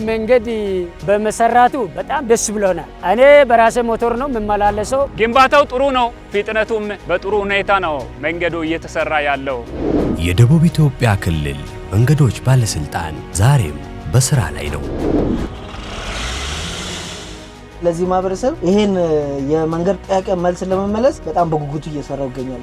መንገድ በመሰራቱ በጣም ደስ ብሎናል። እኔ በራሴ ሞተር ነው የምመላለሰው። ግንባታው ጥሩ ነው። ፍጥነቱም በጥሩ ሁኔታ ነው መንገዱ እየተሰራ ያለው። የደቡብ ኢትዮጵያ ክልል መንገዶች ባለስልጣን ዛሬም በስራ ላይ ነው። ለዚህ ማህበረሰብ ይሄን የመንገድ ጥያቄ መልስ ለመመለስ በጣም በጉጉቱ እየሰራው ይገኛል።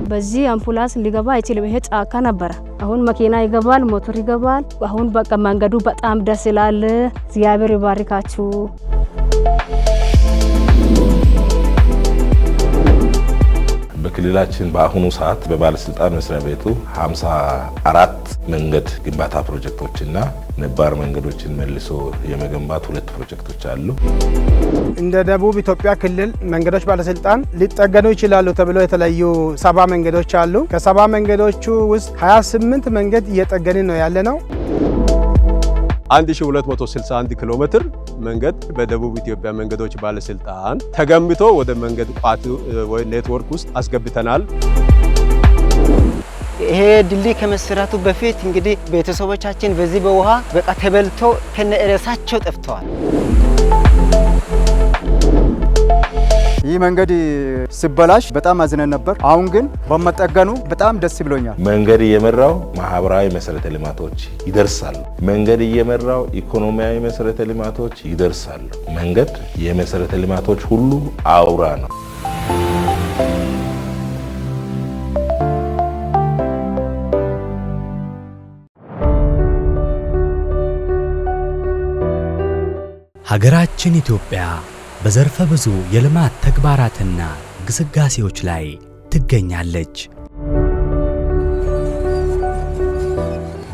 በዚህ አምቡላንስ ሊገባ አይችልም። ይሄ ጫካ ነበር። አሁን መኪና ይገባል፣ ሞተር ይገባል። አሁን በቃ መንገዱ በጣም ደስ ይላል። እግዚአብሔር ይባርካችሁ። በክልላችን በአሁኑ ሰዓት በባለስልጣን መስሪያ ቤቱ 54 መንገድ ግንባታ ፕሮጀክቶችና ነባር መንገዶችን መልሶ የመገንባት 2 ፕሮጀክቶች አሉ። እንደ ደቡብ ኢትዮጵያ ክልል መንገዶች ባለስልጣን ሊጠገኑ ይችላሉ ተብሎ የተለዩ 70 መንገዶች አሉ። ከ70 መንገዶቹ ውስጥ 28 መንገድ እየጠገንን ነው ያለነው። 1261 ኪሎ ሜትር መንገድ በደቡብ ኢትዮጵያ መንገዶች ባለስልጣን ተገንብቶ ወደ መንገድ ቋት ወይ ኔትወርክ ውስጥ አስገብተናል። ይሄ ድልድይ ከመሰራቱ በፊት እንግዲህ ቤተሰቦቻችን በዚህ በውሃ በቃ ተበልቶ ከነእረሳቸው ጠፍተዋል። ይህ መንገድ ሲበላሽ በጣም አዝነን ነበር። አሁን ግን በመጠገኑ በጣም ደስ ብሎኛል። መንገድ እየመራው ማህበራዊ መሰረተ ልማቶች ይደርሳሉ። መንገድ እየመራው ኢኮኖሚያዊ መሰረተ ልማቶች ይደርሳሉ። መንገድ የመሰረተ ልማቶች ሁሉ አውራ ነው። ሀገራችን ኢትዮጵያ በዘርፈ ብዙ የልማት ተግባራትና ግስጋሴዎች ላይ ትገኛለች።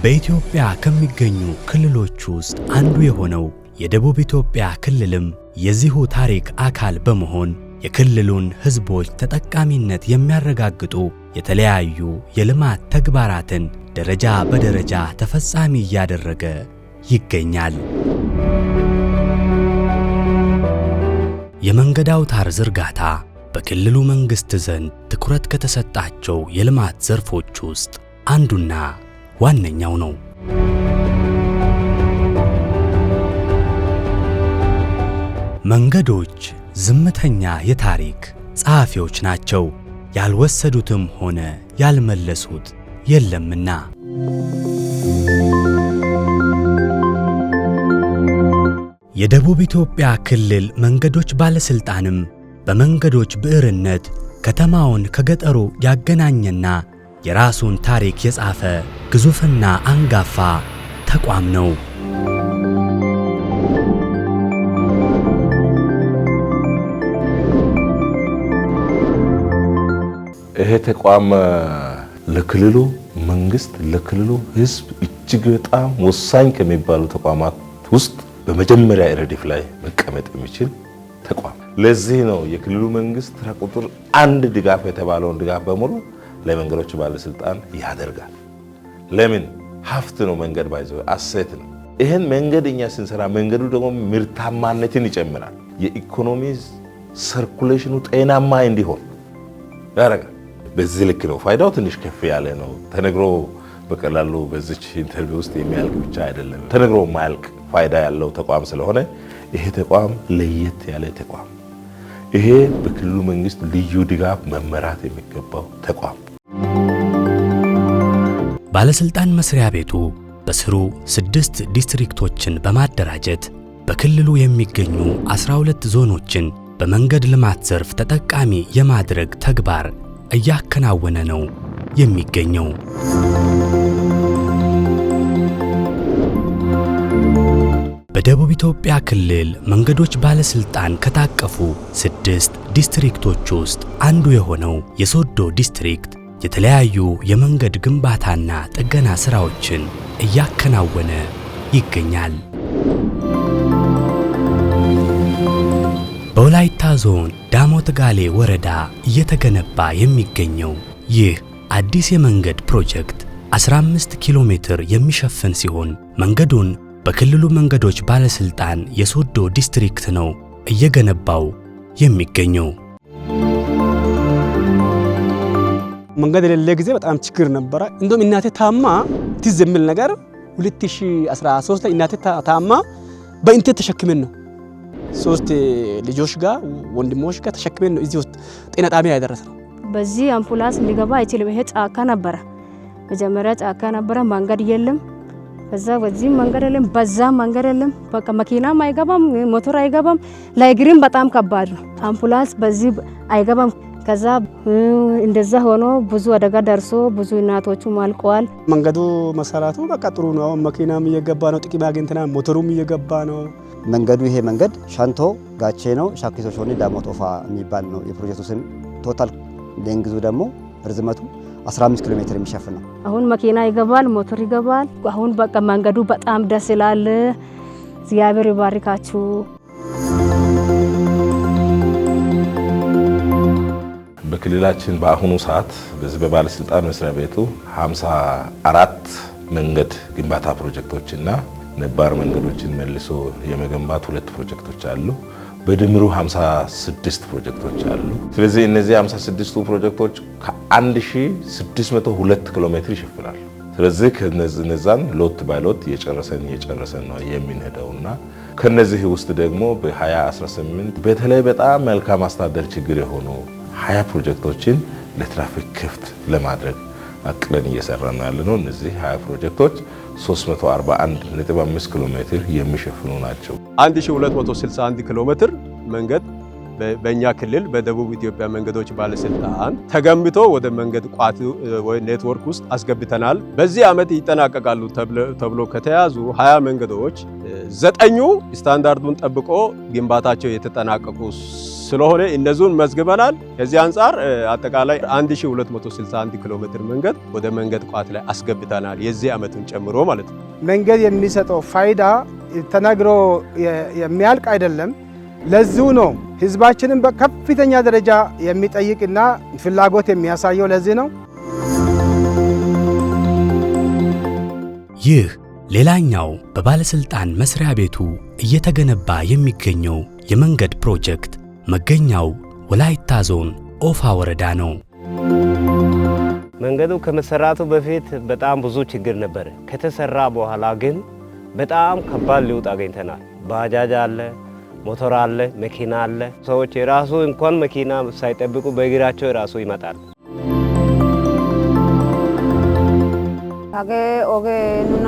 በኢትዮጵያ ከሚገኙ ክልሎች ውስጥ አንዱ የሆነው የደቡብ ኢትዮጵያ ክልልም የዚሁ ታሪክ አካል በመሆን የክልሉን ሕዝቦች ተጠቃሚነት የሚያረጋግጡ የተለያዩ የልማት ተግባራትን ደረጃ በደረጃ ተፈጻሚ እያደረገ ይገኛል። የመንገድ አውታር ዝርጋታ በክልሉ መንግስት ዘንድ ትኩረት ከተሰጣቸው የልማት ዘርፎች ውስጥ አንዱና ዋነኛው ነው። መንገዶች ዝምተኛ የታሪክ ጸሐፊዎች ናቸው። ያልወሰዱትም ሆነ ያልመለሱት የለምና። የደቡብ ኢትዮጵያ ክልል መንገዶች ባለስልጣንም በመንገዶች ብዕርነት ከተማውን ከገጠሩ ያገናኘና የራሱን ታሪክ የጻፈ ግዙፍና አንጋፋ ተቋም ነው። ይሄ ተቋም ለክልሉ መንግስት፣ ለክልሉ ህዝብ እጅግ በጣም ወሳኝ ከሚባሉ ተቋማት ውስጥ በመጀመሪያ ረድፍ ላይ መቀመጥ የሚችል ተቋም። ለዚህ ነው የክልሉ መንግስት ቁጥር 1 ድጋፍ የተባለውን ድጋፍ በሙሉ ለመንገዶች ባለስልጣን ያደርጋል። ለምን? ሀብት ነው። መንገድ ባይዘው አሴት ነው። ይሄን መንገድ እኛ ስንሰራ መንገዱ ደግሞ ምርታማነትን ይጨምራል። የኢኮኖሚ ሰርኩሌሽኑ ጤናማ እንዲሆን ያደርጋል። በዚህ ልክ ነው። ፋይዳው ትንሽ ከፍ ያለ ነው። ተነግሮ በቀላሉ በዚች ኢንተርቪው ውስጥ የሚያልቅ ብቻ አይደለም። ተነግሮ ማያልቅ ፋይዳ ያለው ተቋም ስለሆነ ይሄ ተቋም ለየት ያለ ተቋም፣ ይሄ በክልሉ መንግስት ልዩ ድጋፍ መመራት የሚገባው ተቋም። ባለስልጣን መስሪያ ቤቱ በስሩ 6 ዲስትሪክቶችን በማደራጀት በክልሉ የሚገኙ 12 ዞኖችን በመንገድ ልማት ዘርፍ ተጠቃሚ የማድረግ ተግባር እያከናወነ ነው የሚገኘው። በደቡብ ኢትዮጵያ ክልል መንገዶች ባለስልጣን ከታቀፉ 6 ዲስትሪክቶች ውስጥ አንዱ የሆነው የሶዶ ዲስትሪክት የተለያዩ የመንገድ ግንባታና ጥገና ስራዎችን እያከናወነ ይገኛል። በወላይታ ዞን ዳሞት ጋሌ ወረዳ እየተገነባ የሚገኘው ይህ አዲስ የመንገድ ፕሮጀክት 15 ኪሎ ሜትር የሚሸፍን ሲሆን መንገዱን በክልሉ መንገዶች ባለስልጣን የሶዶ ዲስትሪክት ነው እየገነባው የሚገኘው። መንገድ የሌለ ጊዜ በጣም ችግር ነበረ። እንደውም እናቴ ታማ ትዝ የሚል ነገር 2013 ላይ እናቴ ታማ በእንቴት ተሸክመን ነው 3 ልጆች ጋር ወንድሞች ጋር ተሸክመን ነው እዚህ ውስጥ ጤና ጣቢያ ያደረስነው። በዚህ አምቡላንስ ሊገባ አይችልም። ይሄ ጫካ ነበረ፣ መጀመሪያ ጫካ ነበረ፣ መንገድ የለም። ከዛ በዚህ መንገድ የለም፣ በዛ መንገድ የለም። በቃ መኪናም አይገባም፣ ሞተር አይገባም። ለእግርም በጣም ከባድ ነው። አምቡላንስ በዚህ አይገባም። ከዛ እንደዛ ሆኖ ብዙ አደጋ ደርሶ ብዙ እናቶቹ አልቀዋል። መንገዱ መሰራቱ በቃ ጥሩ ነው። መኪናም እየገባ ነው፣ ጥቂት አግኝተናል። ሞተሩም እየገባ ነው። መንገዱ ይሄ መንገድ ሻንቶ ጋቼ ነው ሻኪሶ ሾኔ ዳሞት ኦፋ የሚባል ነው የፕሮጀክቱ ስም። ቶታል ሌንግዙ ደግሞ ርዝመቱ 15 ኪሎ ሜትር የሚሸፍን ነው። አሁን መኪና ይገባል፣ ሞተር ይገባል። አሁን በቃ መንገዱ በጣም ደስ ይላል። እግዚአብሔር ይባርካችሁ። በክልላችን በአሁኑ ሰዓት በዚህ በባለስልጣን መስሪያ ቤቱ 54 መንገድ ግንባታ ፕሮጀክቶችና ነባር መንገዶችን መልሶ የመገንባት 2 ፕሮጀክቶች አሉ። በድምሩ 56 ፕሮጀክቶች አሉ። ስለዚህ እነዚህ 56ቱ ፕሮጀክቶች ከ1602 ኪሎ ሜትር ይሸፍናሉ። ስለዚህ ከነዛን ሎት ባይ ሎት እየጨረሰን ነው የምንሄደውና ከነዚህ ውስጥ ደግሞ በ2018 በተለይ በጣም መልካም አስተዳደር ችግር የሆኑ 20 ፕሮጀክቶችን ለትራፊክ ክፍት ለማድረግ አቅለን እየሰራን ያለነው። እነዚህ 20 ፕሮጀክቶች 341.5 ኪሎ ሜትር የሚሸፍኑ ናቸው። 1261 ኪሎ ሜትር መንገድ በእኛ ክልል በደቡብ ኢትዮጵያ መንገዶች ባለስልጣን ተገንብቶ ወደ መንገድ ቋት ወይ ኔትወርክ ውስጥ አስገብተናል። በዚህ ዓመት ይጠናቀቃሉ ተብሎ ከተያዙ 20 መንገዶች 9ኙ ስታንዳርዱን ጠብቆ ግንባታቸው የተጠናቀቁ ስለሆነ እነዚህን መዝግበናል። ከዚህ አንጻር አጠቃላይ 1261 ኪሎ ሜትር መንገድ ወደ መንገድ ቋት ላይ አስገብተናል፣ የዚህ ዓመቱን ጨምሮ ማለት ነው። መንገድ የሚሰጠው ፋይዳ ተነግሮ የሚያልቅ አይደለም። ለዚሁ ነው ህዝባችንን በከፍተኛ ደረጃ የሚጠይቅና ፍላጎት የሚያሳየው ለዚህ ነው። ይህ ሌላኛው በባለስልጣን መስሪያ ቤቱ እየተገነባ የሚገኘው የመንገድ ፕሮጀክት መገኛው ወላይታ ዞን ኦፋ ወረዳ ነው። መንገዱ ከመሰራቱ በፊት በጣም ብዙ ችግር ነበር። ከተሰራ በኋላ ግን በጣም ከባድ ለውጥ አግኝተናል። ባጃጅ አለ፣ ሞተር አለ፣ መኪና አለ። ሰዎች የራሱ እንኳን መኪና ሳይጠብቁ በእግራቸው የራሱ ይመጣል። አገ ኦገ ኑና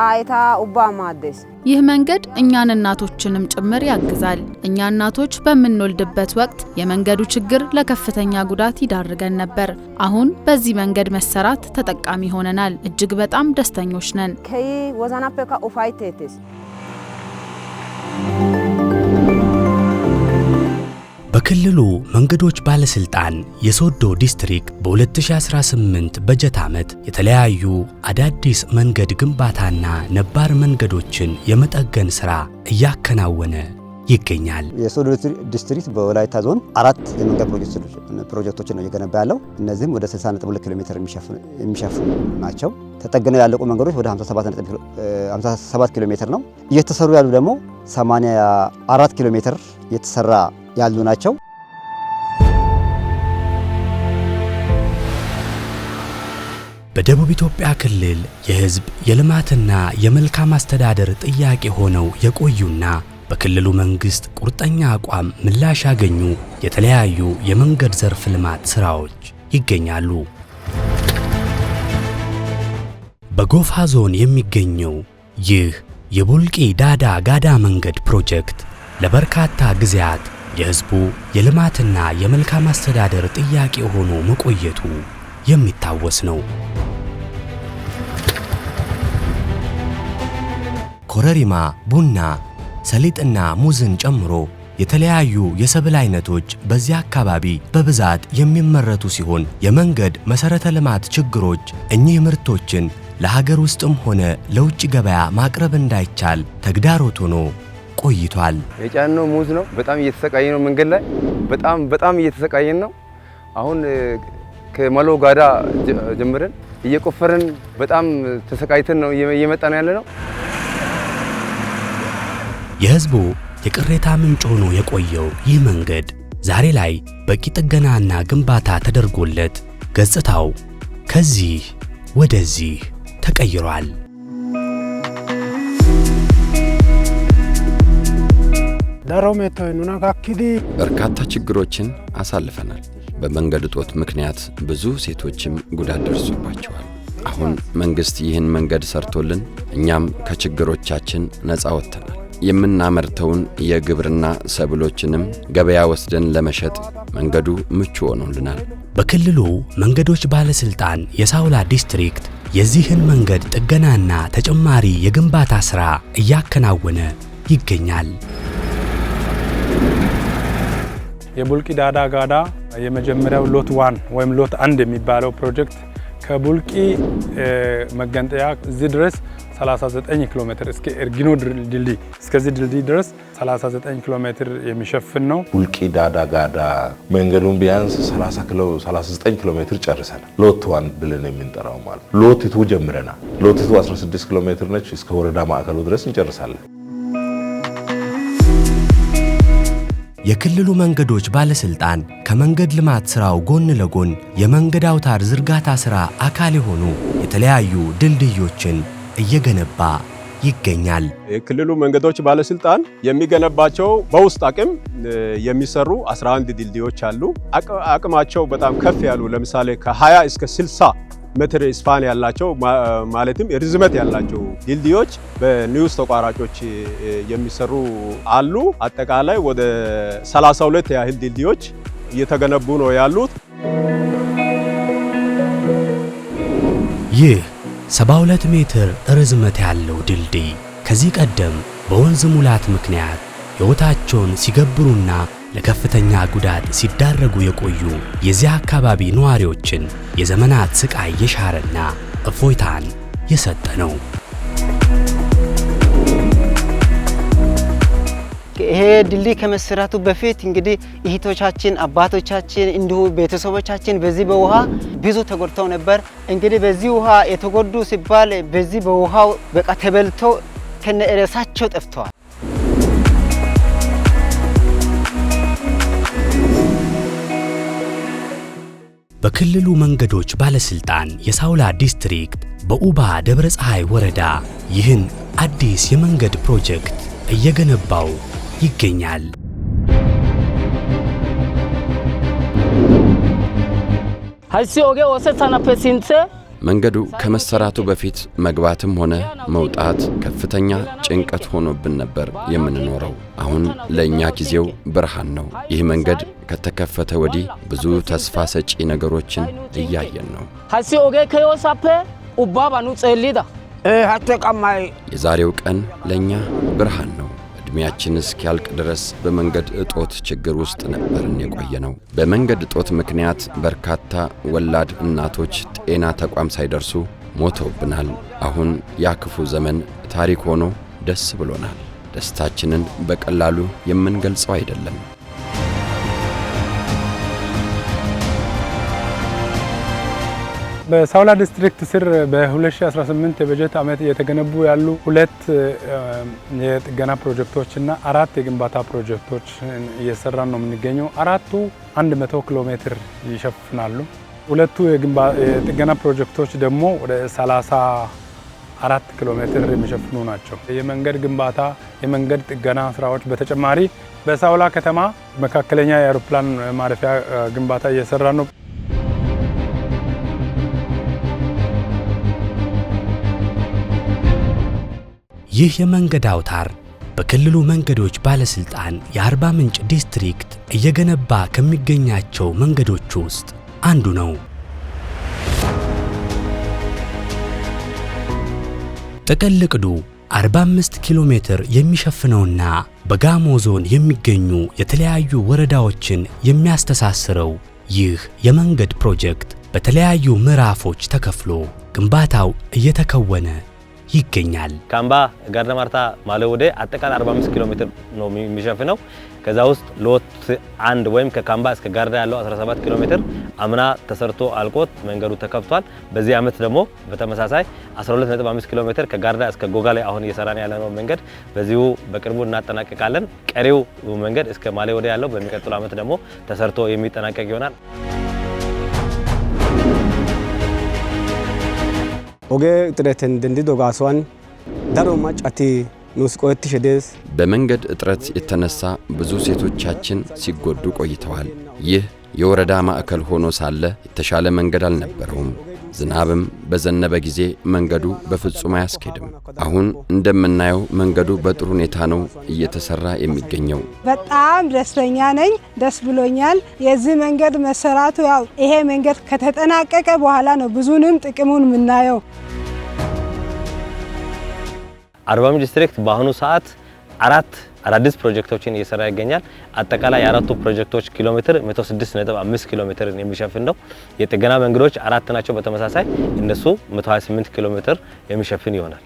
አይታ ኡባ ማደስ ይህ መንገድ እኛን እናቶችንም ጭምር ያግዛል። እኛ እናቶች በምንወልድበት ወቅት የመንገዱ ችግር ለከፍተኛ ጉዳት ይዳርገን ነበር። አሁን በዚህ መንገድ መሰራት ተጠቃሚ ሆነናል። እጅግ በጣም ደስተኞች ነን። ከይ ወዛናፈካ ኡፋይቴቴስ በክልሉ መንገዶች ባለስልጣን የሶዶ ዲስትሪክት በ2018 በጀት ዓመት የተለያዩ አዳዲስ መንገድ ግንባታና ነባር መንገዶችን የመጠገን ሥራ እያከናወነ ይገኛል። የሶዶ ዲስትሪክት በወላይታ ዞን 4 የመንገድ ፕሮጀክቶችን ነው እየገነባ ያለው። እነዚህም ወደ 60.2 ኪሎ ሜትር የሚሸፍኑ ናቸው። ተጠግነው ያለቁ መንገዶች ወደ 57 ኪሎ ሜትር ነው። እየተሰሩ ያሉ ደግሞ 84 ኪሎ ሜትር የተሰራ ያሉ ናቸው። በደቡብ ኢትዮጵያ ክልል የሕዝብ የልማትና የመልካም አስተዳደር ጥያቄ ሆነው የቆዩና በክልሉ መንግስት ቁርጠኛ አቋም ምላሽ ያገኙ የተለያዩ የመንገድ ዘርፍ ልማት ስራዎች ይገኛሉ። በጎፋ ዞን የሚገኘው ይህ የቡልቂ ዳዳ ጋዳ መንገድ ፕሮጀክት ለበርካታ ጊዜያት የሕዝቡ የልማትና የመልካም አስተዳደር ጥያቄ ሆኖ መቆየቱ የሚታወስ ነው። ኮረሪማ፣ ቡና፣ ሰሊጥና ሙዝን ጨምሮ የተለያዩ የሰብል አይነቶች በዚህ አካባቢ በብዛት የሚመረቱ ሲሆን የመንገድ መሰረተ ልማት ችግሮች እኚህ ምርቶችን ለሀገር ውስጥም ሆነ ለውጭ ገበያ ማቅረብ እንዳይቻል ተግዳሮት ሆኖ ቆይቷል። የጫነው ሙዝ ነው። በጣም እየተሰቃየ ነው። መንገድ ላይ በጣም እየተሰቃየን ነው። አሁን ከመሎ ጋዳ ጀምረን እየቆፈረን በጣም ተሰቃይተን ነው እየመጣን ያለ ነው። የሕዝቡ የቅሬታ ምንጭ ሆኖ የቆየው ይህ መንገድ ዛሬ ላይ በቂ ጥገናና ግንባታ ተደርጎለት ገጽታው ከዚህ ወደዚህ ተቀይሯል። በርካታ ችግሮችን አሳልፈናል። በመንገድ እጦት ምክንያት ብዙ ሴቶችም ጉዳት ደርሶባቸዋል። አሁን መንግስት ይህን መንገድ ሰርቶልን እኛም ከችግሮቻችን ነፃ ወጥተናል። የምናመርተውን የግብርና ሰብሎችንም ገበያ ወስደን ለመሸጥ መንገዱ ምቹ ሆኖልናል። በክልሉ መንገዶች ባለስልጣን የሳውላ ዲስትሪክት የዚህን መንገድ ጥገናና ተጨማሪ የግንባታ ሥራ እያከናወነ ይገኛል። የቡልቂ ዳዳ ጋዳ የመጀመሪያው ሎት 1 ወይም ሎት 1 የሚባለው ፕሮጀክት ከቡልቂ መገንጠያ እዚህ ድረስ 39 ኪሎ ሜትር እስከ ኤርጊኖ ድልድይ እስከዚህ ድልድይ ድረስ 39 ኪሎ ሜትር የሚሸፍን ነው። ቡልቂ ዳዳ ጋዳ መንገዱን ቢያንስ 39 ኪሎ ሜትር ጨርሰናል። ሎት 1 ብለን የምንጠራው ማለት ሎት 2 ጀምረናል። ሎት 2 16 ኪሎ ሜትር ነች። እስከ ወረዳ ማዕከሉ ድረስ እንጨርሳለን። የክልሉ መንገዶች ባለስልጣን ከመንገድ ልማት ሥራው ጎን ለጎን የመንገድ አውታር ዝርጋታ ሥራ አካል የሆኑ የተለያዩ ድልድዮችን እየገነባ ይገኛል። የክልሉ መንገዶች ባለስልጣን የሚገነባቸው በውስጥ አቅም የሚሰሩ 11 ድልድዮች አሉ። አቅማቸው በጣም ከፍ ያሉ ለምሳሌ ከ20 እስከ 60 ሜትር ስፓን ያላቸው ማለትም ርዝመት ያላቸው ድልድዮች በኒውስ ተቋራጮች የሚሰሩ አሉ። አጠቃላይ ወደ 32 ያህል ድልድዮች እየተገነቡ ነው ያሉት። ይህ 72 ሜትር ርዝመት ያለው ድልድይ ከዚህ ቀደም በወንዝ ሙላት ምክንያት ሕይወታቸውን ሲገብሩና ለከፍተኛ ጉዳት ሲዳረጉ የቆዩ የዚያ አካባቢ ነዋሪዎችን የዘመናት ስቃይ የሻረና እፎይታን የሰጠ ነው። ይሄ ድልድይ ከመሰራቱ በፊት እንግዲህ እህቶቻችን፣ አባቶቻችን እንዲሁ ቤተሰቦቻችን በዚህ በውሃ ብዙ ተጎድተው ነበር። እንግዲህ በዚህ ውሃ የተጎዱ ሲባል በዚህ በውሃው በቃ ተበልቶ ከነእረሳቸው ጠፍተዋል። በክልሉ መንገዶች ባለስልጣን የሳውላ ዲስትሪክት በኡባ ደብረ ፀሐይ ወረዳ ይህን አዲስ የመንገድ ፕሮጀክት እየገነባው ይገኛል። መንገዱ ከመሰራቱ በፊት መግባትም ሆነ መውጣት ከፍተኛ ጭንቀት ሆኖብን ነበር የምንኖረው። አሁን ለእኛ ጊዜው ብርሃን ነው። ይህ መንገድ ከተከፈተ ወዲህ ብዙ ተስፋ ሰጪ ነገሮችን እያየን ነው። የዛሬው ቀን ለእኛ ብርሃን ነው። ዕድሜያችን እስኪያልቅ ድረስ በመንገድ እጦት ችግር ውስጥ ነበርን የቆየነው። በመንገድ እጦት ምክንያት በርካታ ወላድ እናቶች ጤና ተቋም ሳይደርሱ ሞተውብናል። አሁን ያ ክፉ ዘመን ታሪክ ሆኖ ደስ ብሎናል። ደስታችንን በቀላሉ የምንገልጸው አይደለም። በሳውላ ዲስትሪክት ስር በ2018 የበጀት ዓመት የተገነቡ ያሉ 2 የጥገና ፕሮጀክቶችና 4 የግንባታ ፕሮጀክቶች እየሰራን ነው የምንገኘው። 4ቱ 100 ኪሎ ሜትር ይሸፍናሉ። 2ቱ የጥገና ፕሮጀክቶች ደግሞ ወደ 34 ኪሎ ሜትር የሚሸፍኑ ናቸው። የመንገድ ግንባታ፣ የመንገድ ጥገና ስራዎች በተጨማሪ በሳውላ ከተማ መካከለኛ የአውሮፕላን ማረፊያ ግንባታ እየሰራ ነው። ይህ የመንገድ አውታር በክልሉ መንገዶች ባለስልጣን የአርባ ምንጭ ዲስትሪክት እየገነባ ከሚገኛቸው መንገዶች ውስጥ አንዱ ነው። ጥቅል ዕቅዱ 45 ኪሎ ሜትር የሚሸፍነውና በጋሞ ዞን የሚገኙ የተለያዩ ወረዳዎችን የሚያስተሳስረው ይህ የመንገድ ፕሮጀክት በተለያዩ ምዕራፎች ተከፍሎ ግንባታው እየተከወነ ይገኛል። ካምባ ጋርዳ ማርታ ማለወደ አጠቃላይ 45 ኪሎ ሜትር ነው የሚሸፍነው። ከዛ ውስጥ ሎት 1 ወይም ከካምባ እስከ ጋርዳ ያለው 17 ኪሎ ሜትር አምና ተሰርቶ አልቆት መንገዱ ተከፍቷል። በዚህ ዓመት ደግሞ በተመሳሳይ 12.5 ኪሎ ሜትር ከጋርዳ እስከ ጎጋሌ አሁን እየሰራን ያለነው መንገድ በዚሁ በቅርቡ እናጠናቀቃለን። ቀሪው መንገድ እስከ ማለወደ ያለው በሚቀጥለው ዓመት ደግሞ ተሰርቶ የሚጠናቀቅ ይሆናል። ኦጌ ጥረትን ደንዲ ዶጋሷን ዳሮ ማጫቲ ኑስ ቆይት ሸደስ በመንገድ እጥረት የተነሳ ብዙ ሴቶቻችን ሲጎዱ ቆይተዋል። ይህ የወረዳ ማዕከል ሆኖ ሳለ የተሻለ መንገድ አልነበረውም። ዝናብም በዘነበ ጊዜ መንገዱ በፍጹም አያስኬድም። አሁን እንደምናየው መንገዱ በጥሩ ሁኔታ ነው እየተሰራ የሚገኘው። በጣም ደስተኛ ነኝ። ደስ ብሎኛል። የዚህ መንገድ መሰራቱ ያው ይሄ መንገድ ከተጠናቀቀ በኋላ ነው ብዙንም ጥቅሙን የምናየው። አርባ ምንጭ ዲስትሪክት በአሁኑ ሰዓት 4 አዳዲስ ፕሮጀክቶችን እየሰራ ይገኛል። አጠቃላይ የአራቱ ፕሮጀክቶች ኪሎ ሜትር 106.5 ኪሎ ሜትርን የሚሸፍን ነው። የጥገና መንገዶች 4 ናቸው። በተመሳሳይ እነሱ 128 ኪሎ ሜትር የሚሸፍን ይሆናል።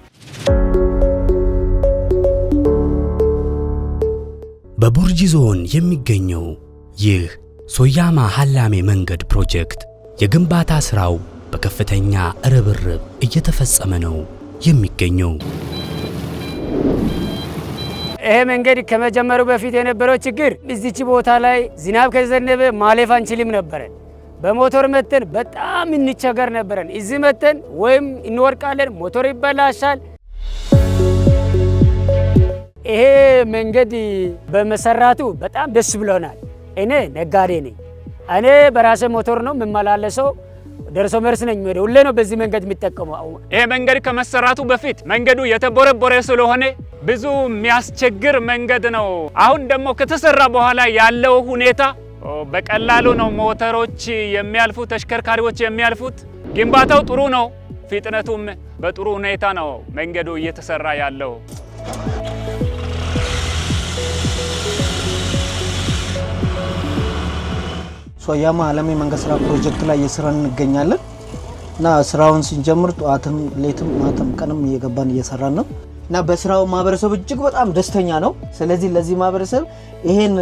በቡርጂ ዞን የሚገኘው ይህ ሶያማ ሀላሜ መንገድ ፕሮጀክት የግንባታ ስራው በከፍተኛ ርብርብ እየተፈጸመ ነው የሚገኘው። ይሄ መንገድ ከመጀመሩ በፊት የነበረው ችግር እዚች ቦታ ላይ ዝናብ ከዘነበ ማለፍ አንችልም ነበር። በሞተር መተን በጣም እንቸገር ነበረን። እዚህ መተን ወይም እንወርቃለን፣ ሞተር ይበላሻል። ይሄ መንገድ በመሰራቱ በጣም ደስ ብሎናል። እኔ ነጋዴ ነኝ። እኔ በራሴ ሞተር ነው የምመላለሰው። ደርሶ መልስ ነኝ። ሁሌ ነው በዚህ መንገድ የሚጠቀመው። ይሄ መንገድ ከመሰራቱ በፊት መንገዱ የተቦረቦረ ስለሆነ ብዙ የሚያስቸግር መንገድ ነው። አሁን ደግሞ ከተሰራ በኋላ ያለው ሁኔታ በቀላሉ ነው ሞተሮች የሚያልፉ፣ ተሽከርካሪዎች የሚያልፉት። ግንባታው ጥሩ ነው። ፍጥነቱም በጥሩ ሁኔታ ነው መንገዱ እየተሰራ ያለው። ሶያማ ሀላሜ መንገድ ስራ ፕሮጀክት ላይ እየሰራን እንገኛለን እና ስራውን ስንጀምር ጧትም ሌትም ማታም ቀንም እየገባን እየሰራን ነው እና በስራው ማህበረሰብ እጅግ በጣም ደስተኛ ነው። ስለዚህ ለዚህ ማህበረሰብ ይሄን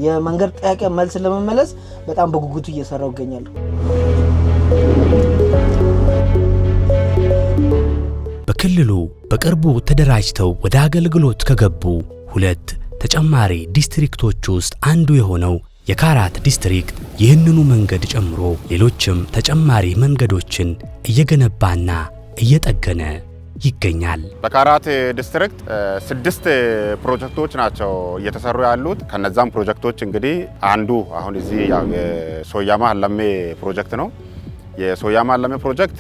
የመንገድ ጥያቄ መልስ ለመመለስ በጣም በጉጉቱ እየሰራው ይገኛል። በክልሉ በቅርቡ ተደራጅተው ወደ አገልግሎት ከገቡ 2 ተጨማሪ ዲስትሪክቶች ውስጥ አንዱ የሆነው የካራት ዲስትሪክት ይህንኑ መንገድ ጨምሮ ሌሎችም ተጨማሪ መንገዶችን እየገነባና እየጠገነ ይገኛል። በካራት ዲስትሪክት 6 ፕሮጀክቶች ናቸው እየተሰሩ ያሉት። ከነዛም ፕሮጀክቶች እንግዲህ አንዱ አሁን እዚህ የሶያማ ሀላሜ ፕሮጀክት ነው። የሶያማ ሀላሜ ፕሮጀክት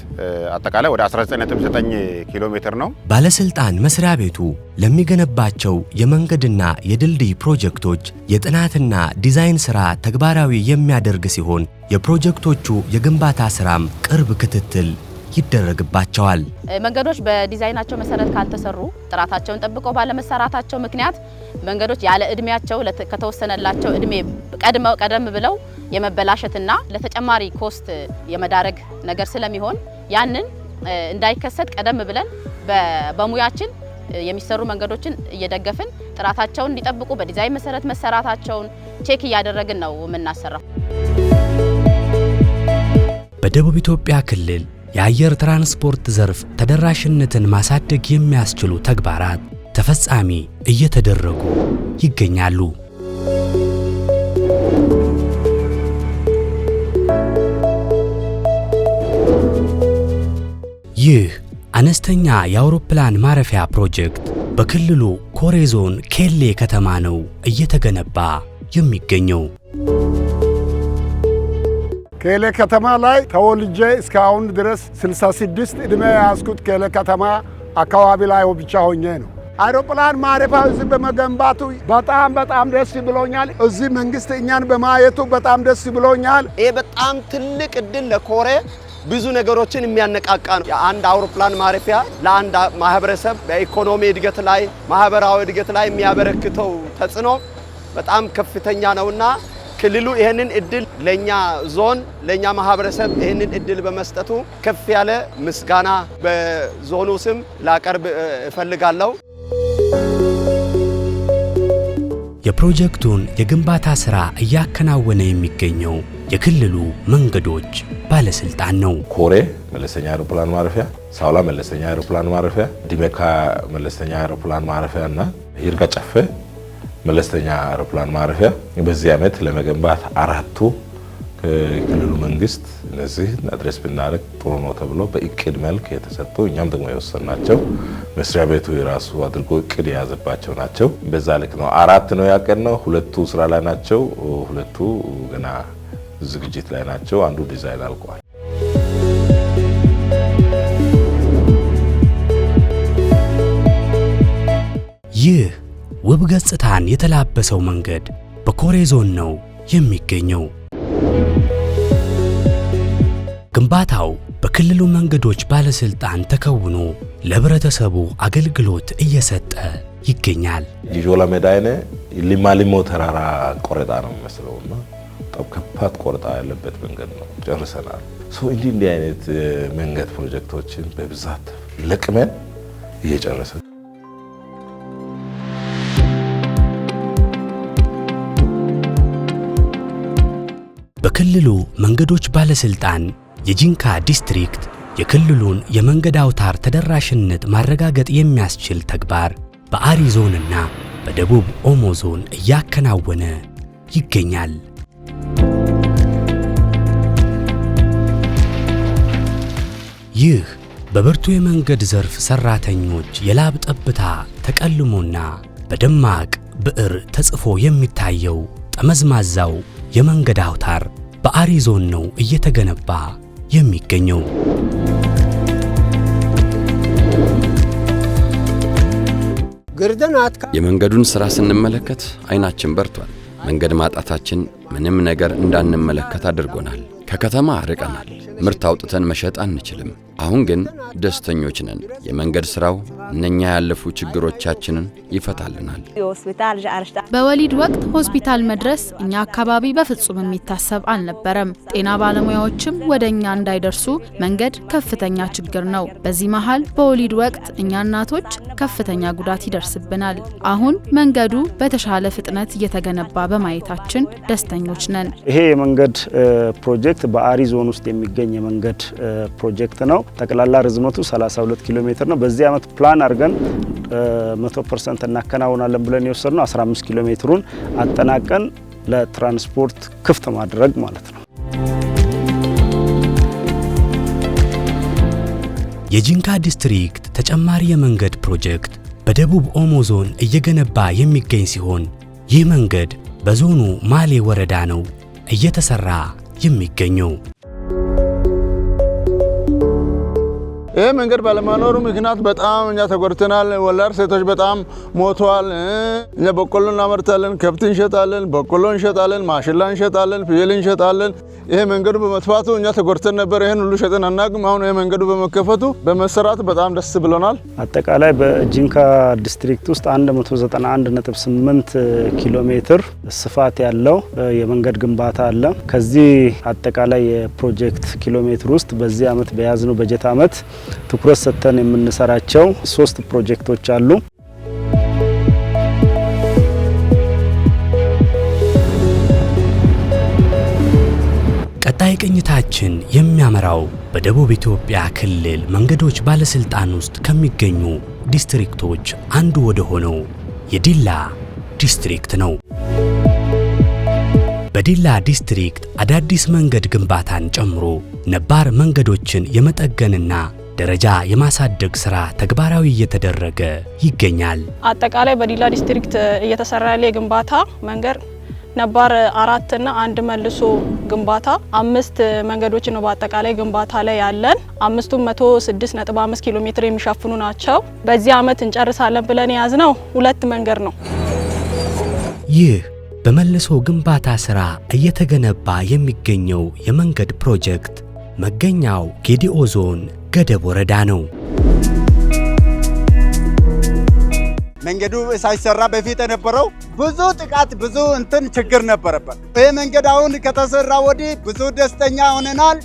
አጠቃላይ ወደ 19.9 ኪሎ ሜትር ነው። ባለስልጣን መስሪያ ቤቱ ለሚገነባቸው የመንገድና የድልድይ ፕሮጀክቶች የጥናትና ዲዛይን ስራ ተግባራዊ የሚያደርግ ሲሆን የፕሮጀክቶቹ የግንባታ ስራም ቅርብ ክትትል ይደረግባቸዋል። መንገዶች በዲዛይናቸው መሰረት ካልተሰሩ ጥራታቸውን ጠብቀው ባለመሰራታቸው ምክንያት መንገዶች ያለ እድሜያቸው ከተወሰነላቸው እድሜ ቀደም ብለው የመበላሸትና ለተጨማሪ ኮስት የመዳረግ ነገር ስለሚሆን ያንን እንዳይከሰት ቀደም ብለን በሙያችን የሚሰሩ መንገዶችን እየደገፍን ጥራታቸውን እንዲጠብቁ በዲዛይን መሰረት መሰራታቸውን ቼክ እያደረግን ነው የምናሰራው። በደቡብ ኢትዮጵያ ክልል የአየር ትራንስፖርት ዘርፍ ተደራሽነትን ማሳደግ የሚያስችሉ ተግባራት ተፈጻሚ እየተደረጉ ይገኛሉ። ይህ አነስተኛ የአውሮፕላን ማረፊያ ፕሮጀክት በክልሉ ኮሬ ዞን ኬሌ ከተማ ነው እየተገነባ የሚገኘው። ኬሌ ከተማ ላይ ተወልጄ እስካሁን ድረስ 66 እድሜ ያስኩት ኬሌ ከተማ አካባቢ ላይ ብቻ ሆኜ ነው። አውሮፕላን ማረፊያ እዚህ በመገንባቱ በጣም ደስ ብሎኛል። እዚህ መንግስት እኛን በማየቱ በጣም ደስ ብሎኛል። ይሄ በጣም ትልቅ እድል ለኮሬ ብዙ ነገሮችን የሚያነቃቃ ነው። የአንድ አውሮፕላን ማረፊያ ለአንድ ማህበረሰብ በኢኮኖሚ እድገት ላይ ማህበራዊ እድገት ላይ የሚያበረክተው ተጽዕኖ በጣም ከፍተኛ ነውና ክልሉ ይሄንን እድል ለኛ ዞን ለኛ ማህበረሰብ ይሄንን እድል በመስጠቱ ከፍ ያለ ምስጋና በዞኑ ስም ላቀርብ እፈልጋለሁ። የፕሮጀክቱን የግንባታ ሥራ እያከናወነ የሚገኘው የክልሉ መንገዶች ባለስልጣን ነው። ኮሬ መለስተኛ አውሮፕላን ማረፊያ፣ ሳውላ መለስተኛ አውሮፕላን ማረፊያ፣ ዲሜካ መለስተኛ አውሮፕላን ማረፊያ እና ይርጋ ጨፌ መለስተኛ አውሮፕላን ማረፊያ በዚህ ዓመት ለመገንባት 4ቱ ከክልሉ መንግስት እነዚህን አድሬስ ብናደርግ ጥሩ ነው ተብሎ በእቅድ መልክ የተሰጡ እኛም ደግሞ የወሰናቸው መስሪያ ቤቱ የራሱ አድርጎ እቅድ የያዘባቸው ናቸው። በዛ ልክ ነው 4 ነው ያቀድነው። 2 ስራ ላይ ናቸው፣ 2 ገና ዝግጅት ላይ ናቸው። አንዱ ዲዛይን አልቋል። ይህ ውብ ገጽታን የተላበሰው መንገድ በኮሬ ዞን ነው የሚገኘው። ግንባታው በክልሉ መንገዶች ባለስልጣን ተከውኖ ለህብረተሰቡ አገልግሎት እየሰጠ ይገኛል። ጂጆላ ሜዳይነ ሊማሊሞ ተራራ ቆረጣ ነው የሚመስለውና በጣም ከባድ ቆረጣ ያለበት መንገድ ነው። ጨርሰናል። እንዲህ አይነት መንገድ ፕሮጀክቶችን በብዛት ለቅመን እየጨረሰን በክልሉ መንገዶች ባለስልጣን የጂንካ ዲስትሪክት የክልሉን የመንገድ አውታር ተደራሽነት ማረጋገጥ የሚያስችል ተግባር በአሪ ዞንና በደቡብ ኦሞ ዞን እያከናወነ ይገኛል። ይህ በብርቱ የመንገድ ዘርፍ ሰራተኞች የላብ ጠብታ ተቀልሞና በደማቅ ብዕር ተጽፎ የሚታየው ጠመዝማዛው የመንገድ አውታር በአሪ ዞን ነው እየተገነባ የሚገኘው። የመንገዱን ሥራ ስንመለከት አይናችን በርቷል። መንገድ ማጣታችን ምንም ነገር እንዳንመለከት አድርጎናል። ከከተማ ርቀናል። ምርት አውጥተን መሸጥ አንችልም። አሁን ግን ደስተኞች ነን። የመንገድ ሥራው እነኛ ያለፉ ችግሮቻችንን ይፈታልናል። በወሊድ ወቅት ሆስፒታል መድረስ እኛ አካባቢ በፍጹም የሚታሰብ አልነበረም። ጤና ባለሙያዎችም ወደኛ እንዳይደርሱ መንገድ ከፍተኛ ችግር ነው። በዚህ መሃል በወሊድ ወቅት እኛ እናቶች ከፍተኛ ጉዳት ይደርስብናል። አሁን መንገዱ በተሻለ ፍጥነት እየተገነባ በማየታችን ደስተኞች ነን። ይሄ የመንገድ ፕሮጀክት በአሪ ዞን ውስጥ የሚገኝ የመንገድ ፕሮጀክት ነው። ጠቅላላ ርዝመቱ 32 ኪሎ ሜትር ነው። በዚህ ዓመት ፕላን አድርገን 100% እናከናውናለን ብለን የወሰድነው 15 ኪሎ ሜትሩን አጠናቀን ለትራንስፖርት ክፍት ማድረግ ማለት ነው። የጂንካ ዲስትሪክት ተጨማሪ የመንገድ ፕሮጀክት በደቡብ ኦሞ ዞን እየገነባ የሚገኝ ሲሆን ይህ መንገድ በዞኑ ማሌ ወረዳ ነው እየተሰራ የሚገኘው። ይሄ መንገድ ባለመኖሩ ምክንያት በጣም እኛ ተጎድተናል። ወላድ ሴቶች በጣም ሞተዋል። እኛ በቆሎ እናመርታለን፣ ከብት እንሸጣለን፣ በቆሎ እንሸጣለን፣ ማሽላ እንሸጣለን፣ ፍየል እንሸጣለን። ይሄ መንገዱ በመጥፋቱ እኛ ተጎድተን ነበር። ይሄን ሁሉ ሸጠን አናውቅም። አሁን ይሄ መንገዱ በመከፈቱ በመሰራቱ በጣም ደስ ብሎናል። አጠቃላይ በጂንካ ዲስትሪክት ውስጥ 191.8 ኪሎ ሜትር ስፋት ያለው የመንገድ ግንባታ አለ። ከዚህ አጠቃላይ የፕሮጀክት ኪሎ ሜትር ውስጥ በዚህ ዓመት በያዝነው በጀት ዓመት ትኩረት ሰጥተን የምንሰራቸው 3 ፕሮጀክቶች አሉ። ቀጣይ ቅኝታችን የሚያመራው በደቡብ ኢትዮጵያ ክልል መንገዶች ባለስልጣን ውስጥ ከሚገኙ ዲስትሪክቶች አንዱ ወደ ሆነው የዲላ ዲስትሪክት ነው። በዲላ ዲስትሪክት አዳዲስ መንገድ ግንባታን ጨምሮ ነባር መንገዶችን የመጠገንና ደረጃ የማሳደግ ሥራ ተግባራዊ እየተደረገ ይገኛል። አጠቃላይ በዲላ ዲስትሪክት እየተሰራ ያለ የግንባታ መንገድ ነባር 4 እና 1 መልሶ ግንባታ 5 መንገዶች ነው በአጠቃላይ ግንባታ ላይ ያለን። 5ቱም 106.5 ኪሎ ሜትር የሚሸፍኑ ናቸው። በዚህ ዓመት እንጨርሳለን ብለን የያዝነው 2 መንገድ ነው። ይህ በመልሶ ግንባታ ሥራ እየተገነባ የሚገኘው የመንገድ ፕሮጀክት መገኛው ጌዲኦ ዞን ገደብ ወረዳ ነው። መንገዱ ሳይሰራ በፊት የነበረው ብዙ ጥቃት ብዙ ችግር ነበረበት። ይህ መንገድ አሁን ከተሰራ ወዲህ ብዙ ደስተኛ ሆነናል።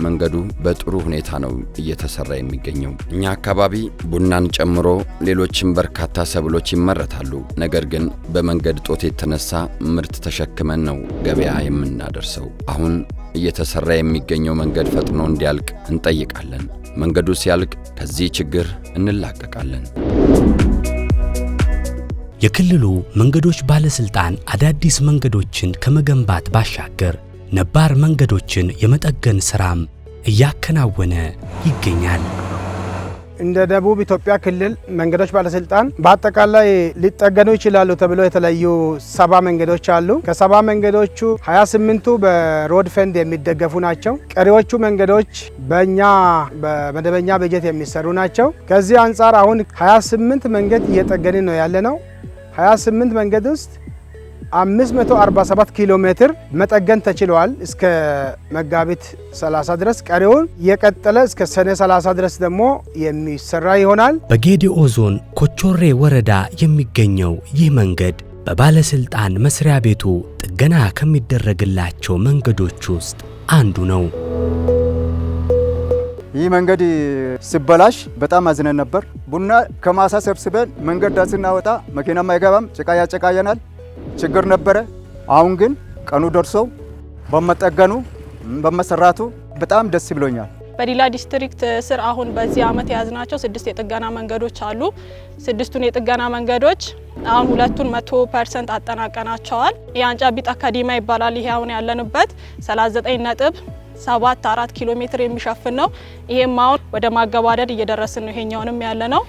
መንገዱ በጥሩ ሁኔታ ነው እየተሰራ የሚገኘው። እኛ አካባቢ ቡናን ጨምሮ ሌሎችም በርካታ ሰብሎች ይመረታሉ። ነገር ግን በመንገድ ጦት የተነሳ ምርት ተሸክመን ነው ገበያ የምናደርሰው። አሁን እየተሰራ የሚገኘው መንገድ ፈጥኖ እንዲያልቅ እንጠይቃለን። መንገዱ ሲያልቅ ከዚህ ችግር እንላቀቃለን። የክልሉ መንገዶች ባለስልጣን አዳዲስ መንገዶችን ከመገንባት ባሻገር ነባር መንገዶችን የመጠገን ሥራም እያከናወነ ይገኛል። እንደ ደቡብ ኢትዮጵያ ክልል መንገዶች ባለስልጣን በአጠቃላይ ሊጠገኑ ይችላሉ ተብሎ የተለዩ 70 መንገዶች አሉ። ከ70 መንገዶቹ 28ቱ በሮድ ፈንድ የሚደገፉ ናቸው። ቀሪዎቹ መንገዶች በእኛ በመደበኛ በጀት የሚሰሩ ናቸው። ከዚህ አንጻር አሁን 28 መንገድ እየጠገንን ነው ያለነው። 28 መንገድ ውስጥ 547 ኪሎ ሜትር መጠገን ተችሏል እስከ መጋቢት 30 ድረስ። ቀሪውን የቀጠለ እስከ ሰኔ 30 ድረስ ደግሞ የሚሰራ ይሆናል። በጌዲኦ ዞን ኮቾሬ ወረዳ የሚገኘው ይህ መንገድ በባለስልጣን መስሪያ ቤቱ ጥገና ከሚደረግላቸው መንገዶች ውስጥ አንዱ ነው። ይህ መንገድ ሲበላሽ በጣም አዝነን ነበር። ቡና ከማሳ ሰብስበን መንገድ ዳር ስናወጣ መኪናም አይገባም፣ ጭቃ ያጨቃየናል፣ ችግር ነበረ። አሁን ግን ቀኑ ደርሶ በመጠገኑ በመሰራቱ በጣም ደስ ብሎኛል። በዲላ ዲስትሪክት ስር አሁን በዚህ አመት የያዝናቸው 6 የጥገና መንገዶች አሉ። 6ቱን የጥገና መንገዶች አሁን 2ቱን 100% አጠናቀናቸዋል። የአንጫ ቢጣ አካዲማ ይባላል። ይሄ አሁን ያለንበት 39.74 ኪሎ ሜትር የሚሸፍን ነው። ይሄም አሁን ወደ ማገባደድ እየደረስን ነው። ይሄኛውንም ያለ ነው።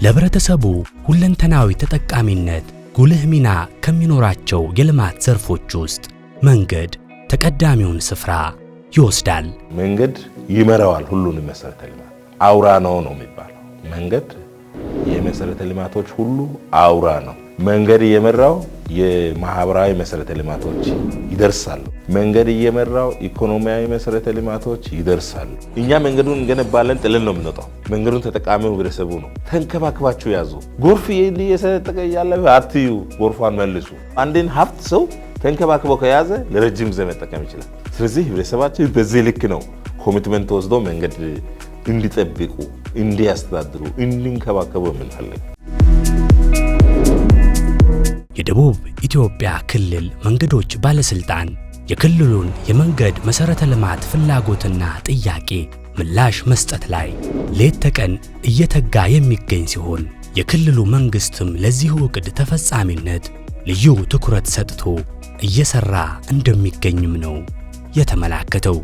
ለህብረተሰቡ ሁለንተናዊ ተጠቃሚነት ጉልህ ሚና ከሚኖራቸው የልማት ዘርፎች ውስጥ መንገድ ተቀዳሚውን ስፍራ ይወስዳል። መንገድ ይመራዋል ሁሉንም መሰረተ ልማት። አውራ ነው የሚባለው። መንገድ የመሰረተ ልማቶች ሁሉ አውራ ነው። መንገድ እየመራው የማህበራዊ መሰረተ ልማቶች ይደርሳሉ። መንገድ እየመራው ኢኮኖሚያዊ መሰረተ ልማቶች ይደርሳሉ። እኛ መንገዱን እንገነባለን፣ ጥለን ነው የምንወጣው። መንገዱን ተጠቃሚው ህብረተሰቡ ነው። ተንከባክባችሁ ያዙ። ጎርፍ እየሰጠቀ ያለ አትዩ፣ ጎርፏን መልሱ። አንድን ሀብት ሰው ተንከባክበው ከያዘ ለረጅም ጊዜ መጠቀም ይችላል። ስለዚህ ህብረተሰባችን በዚህ ልክ ነው ኮሚትመንት ወስዶ መንገድ እንዲጠብቁ፣ እንዲያስተዳድሩ፣ እንዲንከባከቡ የምንፈልግ። የደቡብ ኢትዮጵያ ክልል መንገዶች ባለስልጣን የክልሉን የመንገድ መሰረተ ልማት ፍላጎትና ጥያቄ ምላሽ መስጠት ላይ ሌት ተቀን እየተጋ የሚገኝ ሲሆን የክልሉ መንግስትም ለዚሁ ዕቅድ ተፈጻሚነት ልዩ ትኩረት ሰጥቶ እየሰራ እንደሚገኝም ነው የተመላከተው።